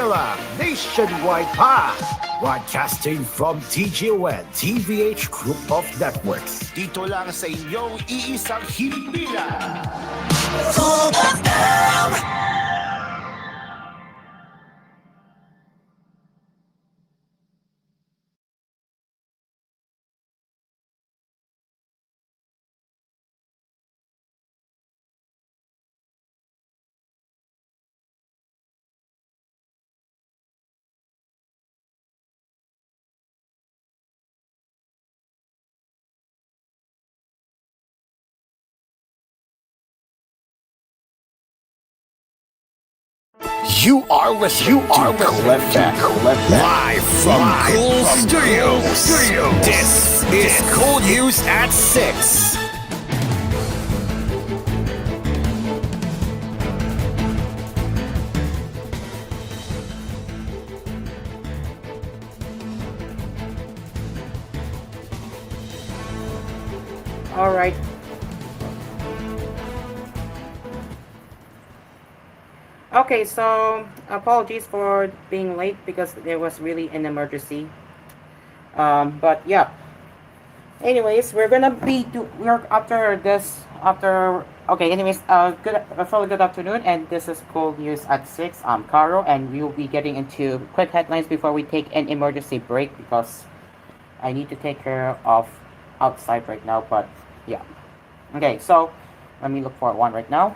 Manila, nationwide pa! Broadcasting from TGON, TVH Group of Networks. Dito lang sa inyong iisang himpilan. You are listening to Cliff live from Cool Studios. This is Cool News at 6. All right. Okay, so apologies for being late because there was really an emergency. But yeah. Anyways, we're after this after. Okay. Anyways, fairly good afternoon, and this is Cool News at 6. I'm Caro, and we will be getting into quick headlines before we take an emergency break because I need to take care of outside right now. But yeah. Okay, so let me look for one right now.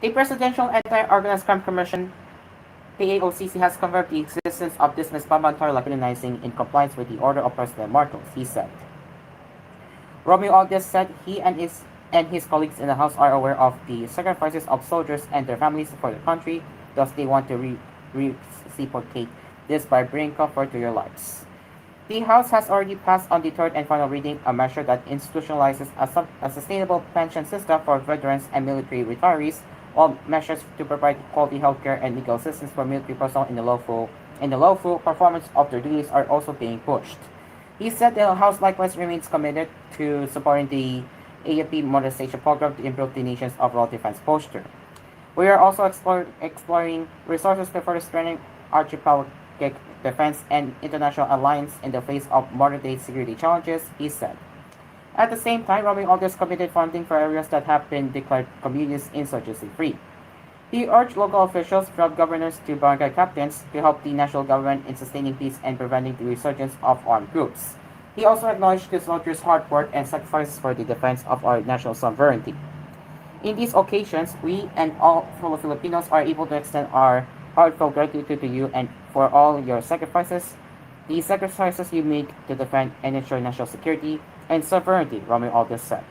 The Presidential Anti-Organized Crime Commission, PAOCC, has confirmed the existence of dismissed Pampang recognizing in compliance with the order of President Marcos, he said. Romeo Aldez said he and his colleagues in the House are aware of the sacrifices of soldiers and their families for the country, thus they want to reciprocate this by bringing comfort to your lives. The House has already passed on the third and final reading a measure that institutionalizes a sustainable pension system for veterans and military retirees, while measures to provide quality healthcare and legal assistance for military personnel in the lawful performance of their duties are also being pushed. He said the House likewise remains committed to supporting the AFP modernization program to improve the nation's overall defense posture. We are also exploring resources to further strengthen archipelagic defense and international alliance in the face of modern-day security challenges, he said. At the same time, Romeo Aldez committed funding for areas that have been declared communist insurgency-free. He urged local officials, from governors to barangay captains, to help the national government in sustaining peace and preventing the resurgence of armed groups. He also acknowledged the soldiers' hard work and sacrifices for the defense of our national sovereignty. In these occasions, we and all fellow Filipinos are able to extend our heartfelt gratitude to you and for all your sacrifices, the sacrifices you make to defend and ensure national security and sovereignty, Romeo Aldez said.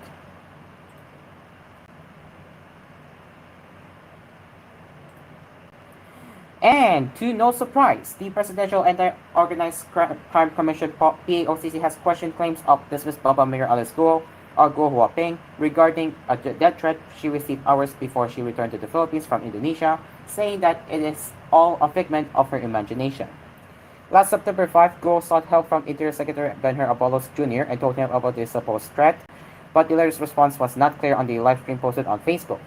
And to no surprise, the Presidential Anti-Organized Crime Commission PAOCC has questioned claims of dismissed Baba Mayor Alice Guo Huaping regarding a death threat she received hours before she returned to the Philippines from Indonesia, saying that it is all a figment of her imagination. Last September 5, Guo sought help from Interior Secretary Benher Abalos Jr. and told him about the supposed threat, but the latter's response was not clear on the live stream posted on Facebook.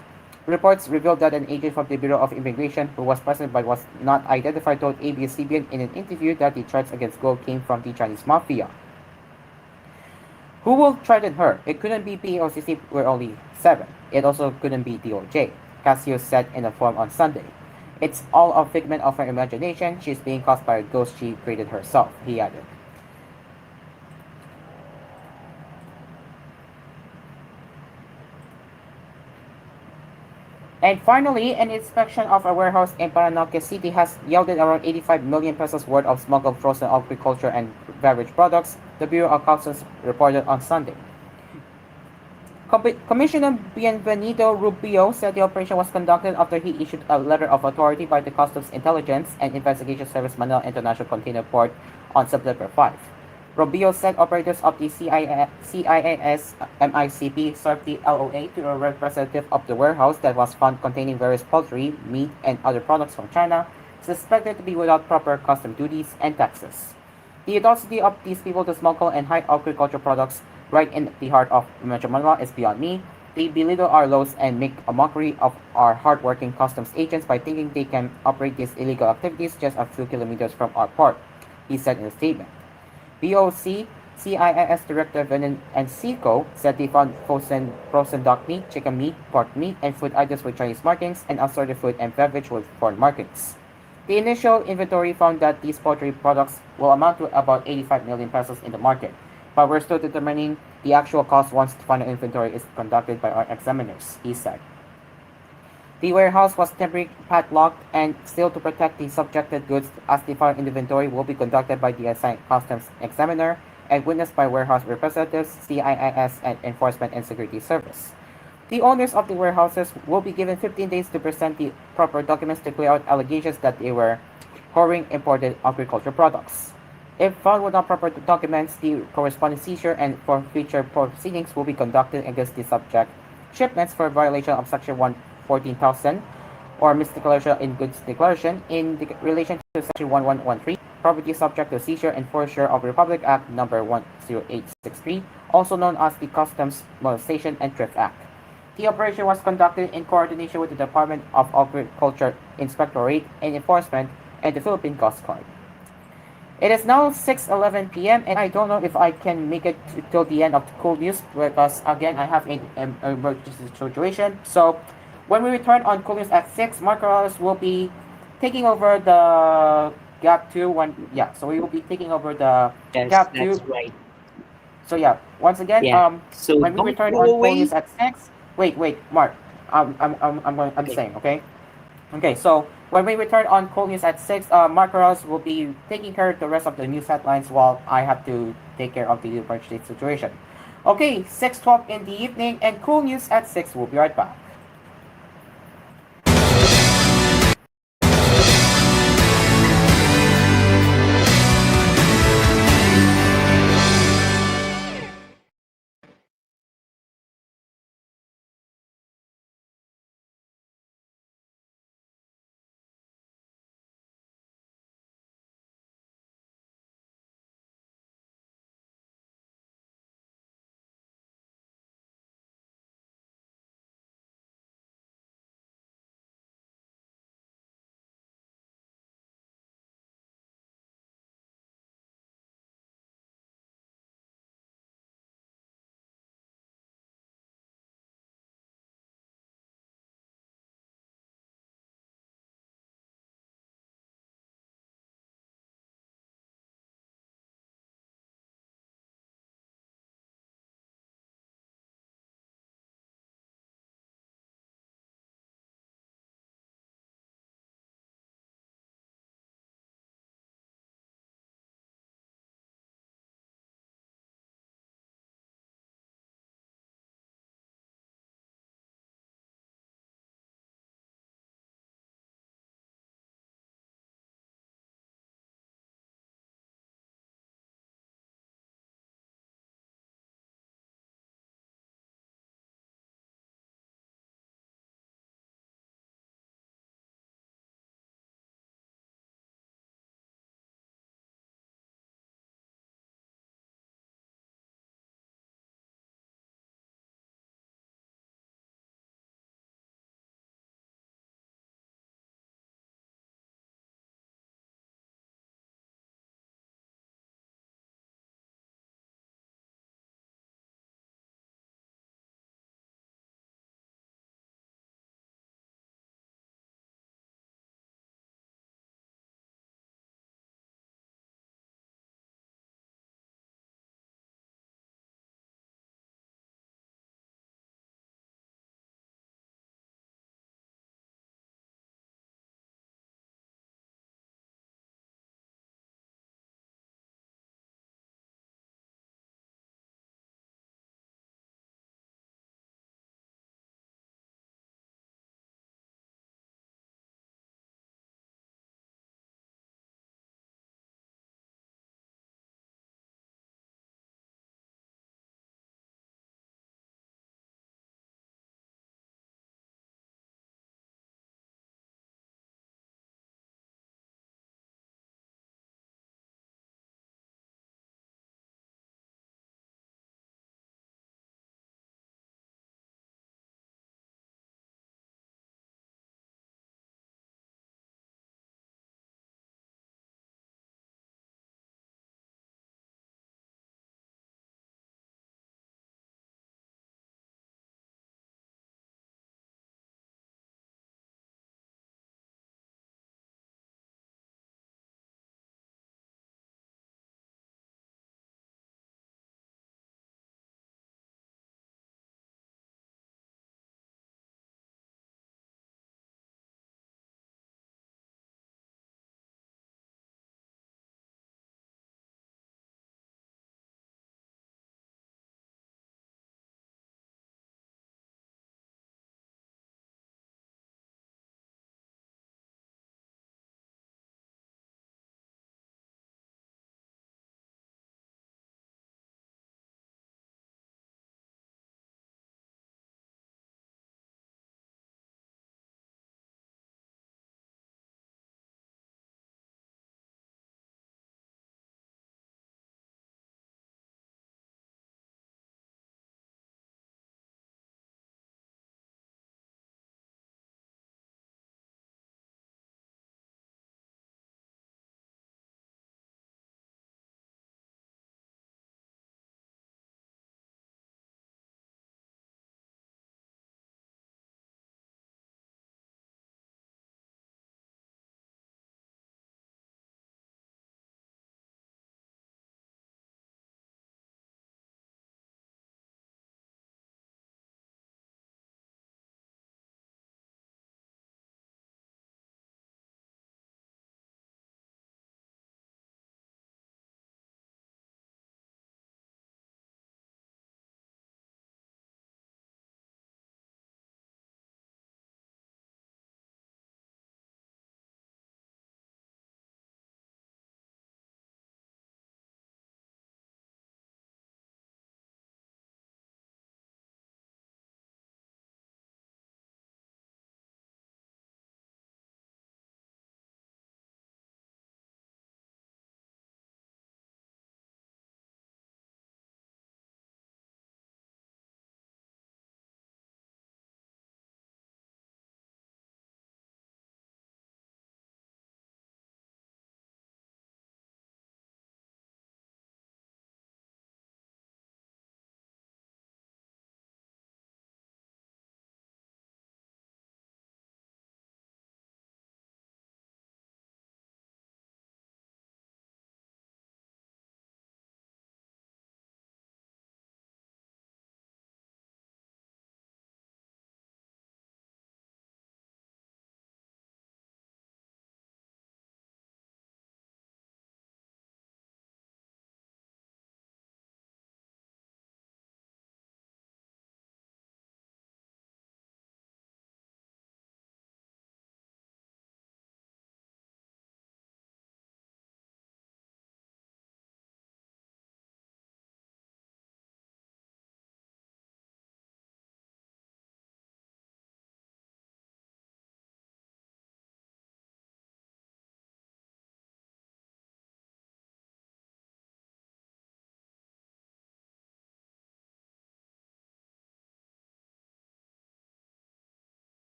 Reports revealed that an agent from the Bureau of Immigration who was present but was not identified told ABS-CBN in an interview that the threats against Guo came from the Chinese mafia. Who will threaten her? It couldn't be PAOCC, we're only 7. It also couldn't be DOJ, Casio said in a forum on Sunday. It's all a figment of her imagination. She's being caused by a ghost she created herself, he added. And finally, an inspection of a warehouse in Paranaque City has yielded around 85 million pesos worth of smuggled frozen agriculture and beverage products, the Bureau of Customs reported on Sunday. Commissioner Bienvenido Rubio said the operation was conducted after he issued a letter of authority by the Customs Intelligence and Investigation Service Manila International Container Port on September 5. Rubio said operators of the CIAS MICP served the LOA to a representative of the warehouse that was found containing various poultry, meat, and other products from China, suspected to be without proper custom duties and taxes. The audacity of these people to smuggle and hide agricultural products right in the heart of Metro Manila is beyond me. They belittle our laws and make a mockery of our hardworking customs agents by thinking they can operate these illegal activities just a few kilometers from our port, he said in a statement. BOC, CIIS Director Venin and Seco said they found frozen duck meat, chicken meat, pork meat, and food items with Chinese markings and assorted food and beverage with foreign markings. The initial inventory found that these poultry products will amount to about 85 million pesos in the market, but we're still determining the actual cost once the final inventory is conducted by our examiners, he said. The warehouse was temporarily padlocked and sealed to protect the subjected goods as the final inventory will be conducted by the assigned customs examiner and witnessed by warehouse representatives, CIIS, and Enforcement and Security Service. The owners of the warehouses will be given 15 days to present the proper documents to clear out allegations that they were hoarding imported agricultural products. If found without proper documents, the corresponding seizure and for future proceedings will be conducted against the subject shipments for violation of Section 114,000 or misdeclaration in goods declaration in relation to Section 1113, property subject to seizure and forfeiture of Republic Act number 10863, also known as the Customs Molestation and Thrift Act. The operation was conducted in coordination with the Department of Agriculture Inspectorate and Enforcement and the Philippine Coast Guard. It is now 6:11 p.m. and I don't know if I can make it till the end of the koolNews because again I have an emergency situation. So when we return on koolNews at 6, Mark Morales will be taking over the Gap 2 so we will be taking over the Yes, Gap 2. that's right. So yeah, once again, Yeah. So when we don't return go on away. koolNews at 6, wait, Mark, I'm Okay. saying, okay? Okay, so when we return on koolNews at 6, Mark Ross will be taking care of the rest of the news headlines while I have to take care of the emergency situation. Okay, 6:12 in the evening and koolNews at 6. We'll be right back.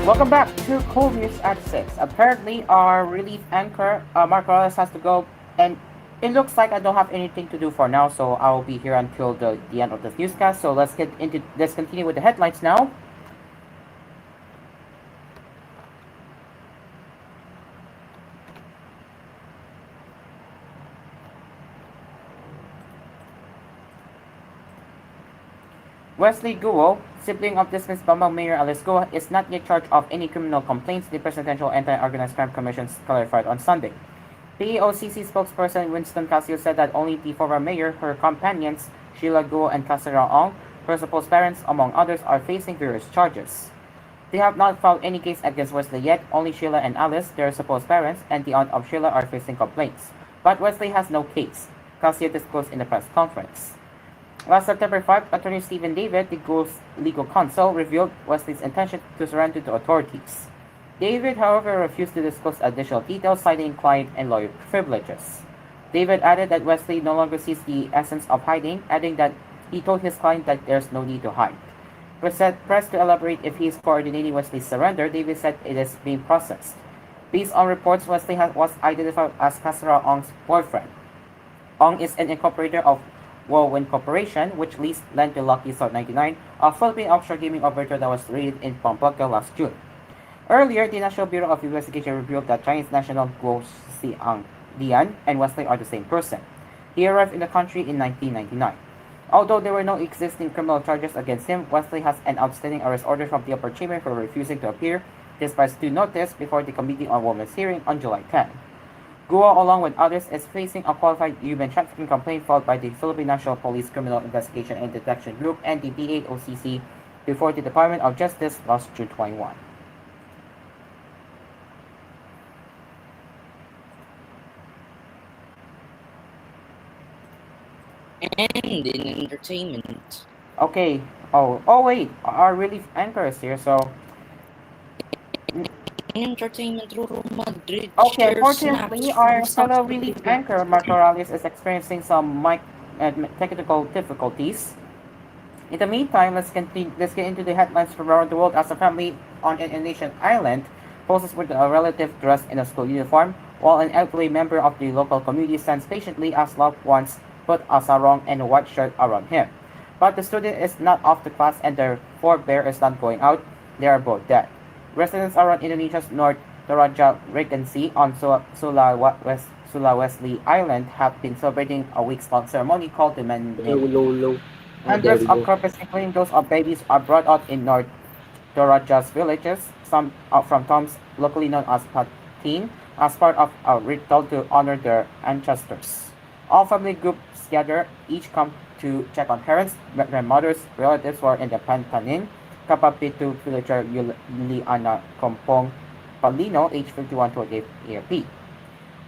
Welcome back to koolNews at 6. Apparently, our relief anchor, Mark Morales, has to go, and it looks like I don't have anything to do for now, so I'll be here until the end of this newscast. So let's continue with the headlines now. Wesley Guo, sibling of dismissed Bambang Mayor Alice Guo, is not yet charged of any criminal complaints, the Presidential Anti-Organized Crime Commission clarified on Sunday. POCC spokesperson Winston Casio said that only the former mayor, her companions, Sheila Guo and Casera Ong, her supposed parents, among others, are facing various charges. They have not filed any case against Wesley yet. Only Sheila and Alice, their supposed parents, and the aunt of Sheila are facing complaints. But Wesley has no case, Casio disclosed in a press conference. Last September 5, attorney Stephen David, the group's legal counsel, revealed Wesley's intention to surrender to authorities. David, however, refused to disclose additional details, citing client and lawyer privileges. David added that Wesley no longer sees the essence of hiding, adding that he told his client that there's no need to hide. Pressed to elaborate if he is coordinating Wesley's surrender, David said it is being processed. Based on reports, Wesley was identified as Casera Ong's boyfriend. Ong is an incorporator of Whirlwind Corporation, which leased land to Lucky Star 99, a Philippine offshore gaming operator that was raided in Pampanga last June. Earlier, the National Bureau of Investigation revealed that Chinese national Guo Xiang Dian and Wesley are the same person. He arrived in the country in 1999. Although there were no existing criminal charges against him, Wesley has an outstanding arrest order from the upper chamber for refusing to appear, despite due notice before the Committee on Women's hearing on July 10. Guo, along with others, is facing a qualified human trafficking complaint filed by the Philippine National Police Criminal Investigation and Detection Group and the PAOCC before the Department of Justice last June 21. And in entertainment, Okay. Oh wait, our relief anchor is here, so in entertainment, Roro Madrid okay, shares snaps unfortunately, from our South fellow relief Korea. anchor, Mark Morales, is experiencing some mic technical difficulties. In the meantime, let's get into the headlines from around the world as a family on an Indonesian island poses with a relative dressed in a school uniform, while an elderly member of the local community stands patiently as loved ones put a sarong and a white shirt around him. But the student is not off to class and their forebear is not going out. They are both dead. Residents around Indonesia's North Toraja Regency on Sulawesi Island have been celebrating a weeks-long ceremony called the Low, Mendiang. low, low. There Hundreds we of go. corpses, including those of babies, are brought out in North Toraja's villages, some from tombs locally known as Patin, as part of a ritual to honor their ancestors. All family groups gather, each come to check on parents, grandmothers, relatives who are in the Pantanin, Kapapitu villager Yuliana Kompong Palino, age 51 to AFP.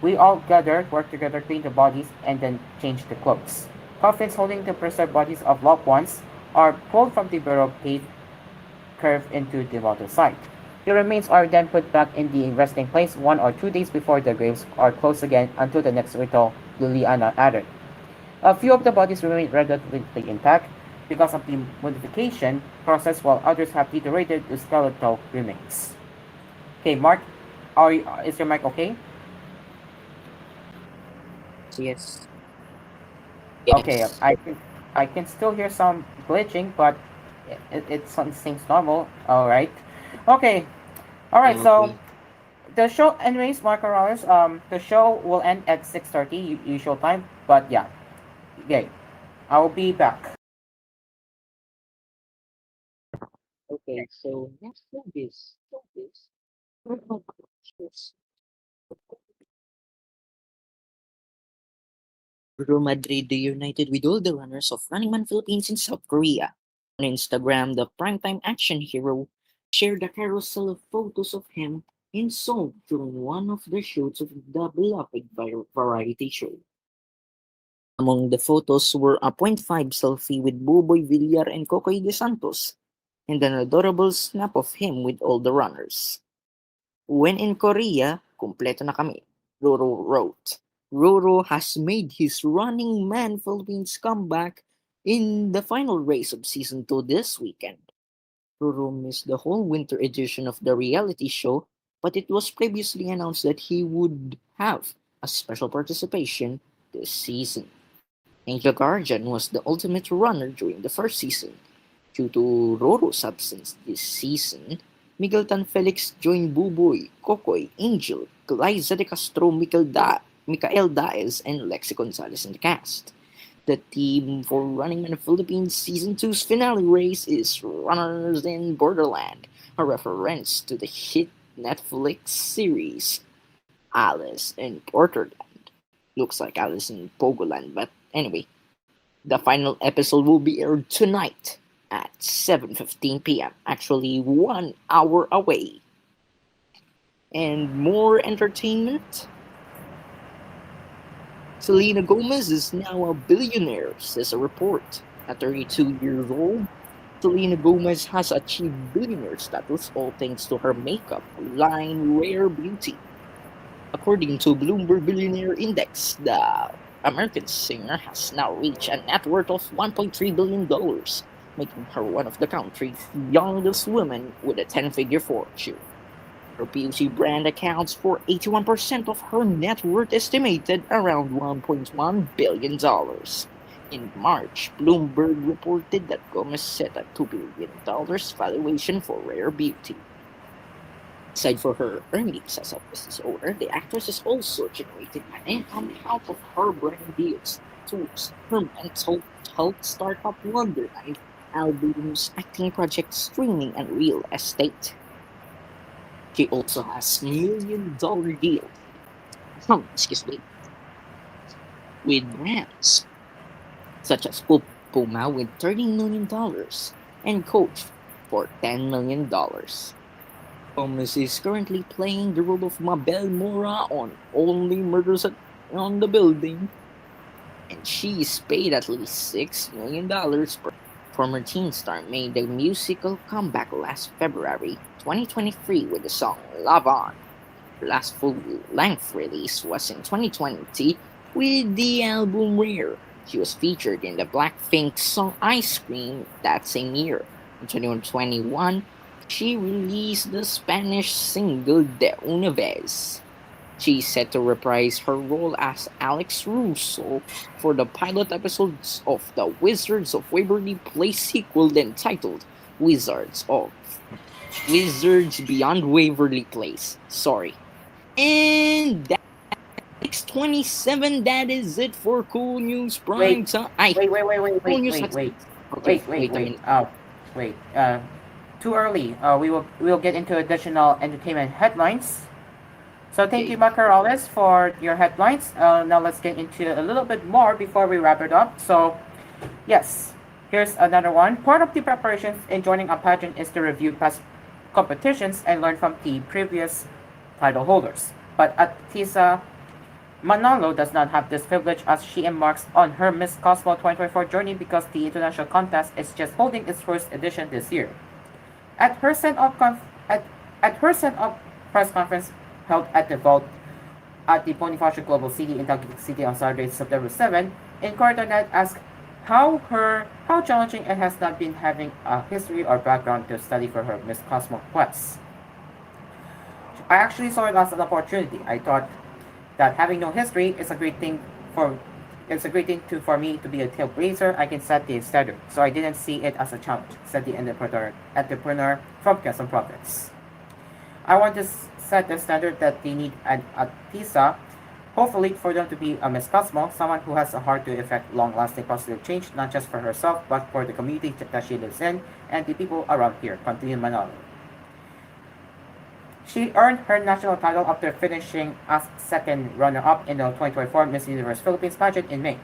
We all gather, work together, clean the bodies, and then change the clothes. Coffins holding the preserved bodies of loved ones are pulled from the burial cave curved into the mountainside. The remains are then put back in the resting place 1 or 2 days before the graves are closed again until the next ritual, Liliana added. A few of the bodies remain relatively intact because of the modification process, while others have deteriorated to skeletal remains. Okay, Mark, is your mic okay? Yes. Okay, Yes. I can still hear some glitching, but it seems normal. All right. Okay. All right. So Okay. the show, anyways, Mark Morales. The show will end at 6:30 usual time. But yeah, okay. I will be back. Okay. So next showbiz. Real Madrid reunited with all the runners of Running Man Philippines in South Korea. On Instagram, the primetime action hero shared a carousel of photos of him in Seoul during one of the shoots of the beloved variety show. Among the photos were a .5 selfie with Buboy Villar and Cocoy de Santos, and an adorable snap of him with all the runners. When in Korea, kumpleto na kami, Roro wrote. Roro has made his Running Man Philippines comeback in the final race of Season 2 this weekend. Ruru missed the whole winter edition of the reality show, but it was previously announced that he would have a special participation this season. Angel Guardian was the ultimate runner during the first season. Due to Roro's absence this season, Miguel Tan Felix joined Buboy, Kokoy, Angel, Glyza de Castro, Mikael Daez, and Lexi Gonzalez in the cast. The team for Running Man Philippines Season 2's finale race is Runners in Borderland, a reference to the hit Netflix series Alice in Borderland. Looks like Alice in Pogoland, but anyway, the final episode will be aired tonight at 7:15 p.m. Actually, 1 hour away. And more entertainment. Selena Gomez is now a billionaire, says a report. At 32 years old, Selena Gomez has achieved billionaire status all thanks to her makeup line Rare Beauty. According to Bloomberg Billionaire Index, the American singer has now reached a net worth of $1.3 billion, making her one of the country's youngest women with a 10-figure fortune. Her beauty brand accounts for 81% of her net worth, estimated around $1.1 billion. In March, Bloomberg reported that Gomez set a $2 billion valuation for Rare Beauty. Aside from her earnings as a business owner, the actress is also generating an income out of her brand deals, tours, her mental health startup Wonderland, albums, acting projects, streaming, and real estate. She also has million-dollar deals, excuse me, with brands such as Puma with $30 million and Coach for $10 million. Gomez is currently playing the role of Mabel Mora on Only Murders on the Building, and she is paid at least $6 million per. Former teen star made a musical comeback last February 2023 with the song Love On. Her last full-length release was in 2020 with the album Rare. She was featured in the Blackpink song Ice Cream that same year. In 2021, she released the Spanish single De Una Vez. She's set to reprise her role as Alex Russo for the pilot episodes of the Wizards of Waverly Place sequel, then titled Wizards Beyond Waverly Place. Sorry. And that's 27. That is it for koolNews Prime Time. Wait. Too early. We'll get into additional entertainment headlines. So thank you, Macarales, for your headlines. Now let's get into a little bit more before we wrap it up. So, yes, here's another one. Part of the preparations in joining a pageant is to review past competitions and learn from the previous title holders. But Atisa Manalo does not have this privilege as she embarks on her Miss Cosmo 2024 journey because the international contest is just holding its first edition this year. At her send-off press conference held at the Vault at the Bonifacio Global City in Taguig City on Saturday, September 7, Incarnate asked how challenging it has not been having a history or background to study for her Miss Cosmo quest. I actually saw it as an opportunity. I thought that having no history is a great thing for me to be a trailblazer. I can set the standard, so I didn't see it as a challenge, said the entrepreneur from Quezon Province. I want to set the standard that they need an Atisa, hopefully for them to be a Miss Cosmo, someone who has a heart to effect long-lasting positive change, not just for herself, but for the community that she lives in and the people around here, continued Manalo. She earned her national title after finishing as second runner-up in the 2024 Miss Universe Philippines pageant in May.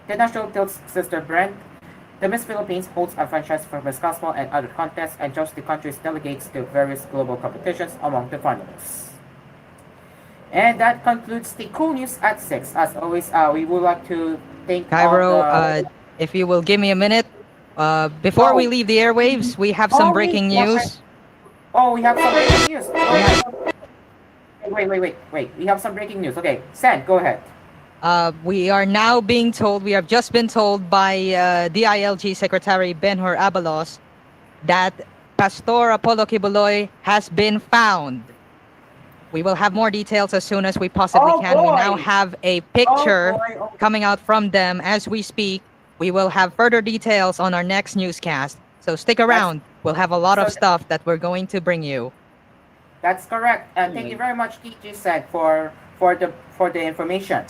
The National Tilt's sister brand, the Miss Philippines, holds a franchise for Miss Cosmo and other contests and chose the country's delegates to various global competitions among the finalists. And that concludes the koolNews at 6. As always, we would like to thank Cairo, if you will give me a minute, before we leave the airwaves, we have some breaking news. We have some breaking news. Wait. We have some breaking news. Okay, Sen, go ahead. We are now being told, we have just been told by DILG Secretary Benhur Abalos that Pastor Apollo Kibuloy has been found. We will have more details as soon as we possibly Oh can. We now boy! have a Oh picture boy! Oh, coming out from them as we speak. We will have further details on our next newscast. So stick that's around. We'll have a lot so. of stuff that we're going to bring you. That's correct. And thank you very much, TG said for the information.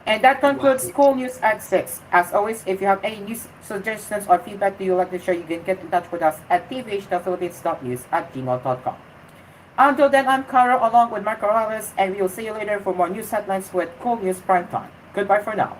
And that concludes Cool News at 6. As always, if you have any news suggestions or feedback that you'd like to share, you can get in touch with us at tvhthephilippines.news@gmail.com. Until then, I'm Caro along with Marco Morales, and we will see you later for more news headlines with Cool News Prime Time. Goodbye for now.